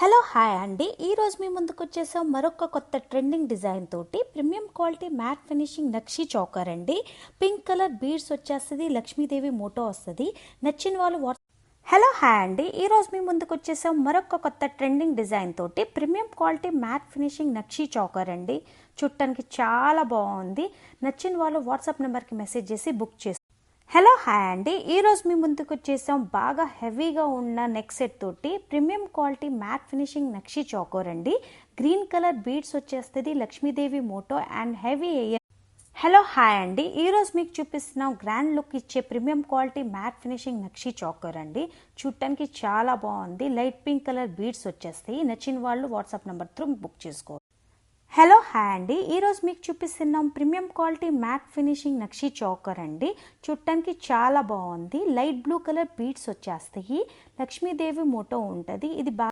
Hello hi అండి. ఈరోజు మీ ముందుకు వచ్చేసాం మరొక కొత్త ట్రెండింగ్ డిజైన్ తోటి ప్రీమియం క్వాలిటీ మ్యాట్ ఫినిషింగ్ నక్షి చౌకర్ అండి. పింక్ కలర్ బీడ్స్ వచ్చేస్తుంది, లక్ష్మీదేవి మోటో వస్తుంది. నచ్చిన వాళ్ళు హలో హాయ్ అండి. ఈరోజు మీ ముందుకు వచ్చేసాం మరొక కొత్త ట్రెండింగ్ డిజైన్ తోటి ప్రీమియం క్వాలిటీ మ్యాట్ ఫినిషింగ్ నక్షి చౌకర్ అండి. చుట్టానికి చాలా బాగుంది. నచ్చిన వాళ్ళు వాట్సాప్ నెంబర్కి మెసేజ్ చేసి బుక్ చేసి హలో హాయ్ అండి. ఈరోజు మీ ముందుకు వచ్చేసాం బాగా హెవీగా ఉన్న నెక్ సెట్ తోటి ప్రీమియం క్వాలిటీ మ్యాట్ ఫినిషింగ్ నక్షి చౌకర్ అండి. గ్రీన్ కలర్ బీడ్స్ వచ్చేస్తుంది, Lakshmidevi motto and heavy air. Hello hi అండి. ఈరోజు మీకు చూపిస్తున్నాం గ్రాండ్ లుక్ ఇచ్చే ప్రీమియం క్వాలిటీ మ్యాట్ ఫినిషింగ్ నక్షి చౌకర్ అండి. చూడటానికి చాలా బాగుంది. లైట్ పింక్ కలర్ బీడ్స్ వచ్చేస్తాయి. నచ్చిన వాళ్ళు వాట్సాప్ నెంబర్ త్రూ బుక్ చేసుకోవాలి. హలో హాయ్ అండి. ఈరోజు మీకు చూపిస్తున్నాం ప్రీమియం క్వాలిటీ మ్యాట్ ఫినిషింగ్ నక్షి చౌకర్ అండి. చూడటానికి చాలా బాగుంది. లైట్ బ్లూ కలర్ బీడ్స్ వచ్చేస్తాయి. లక్ష్మీదేవి మోటో ఉంటుంది. ఇది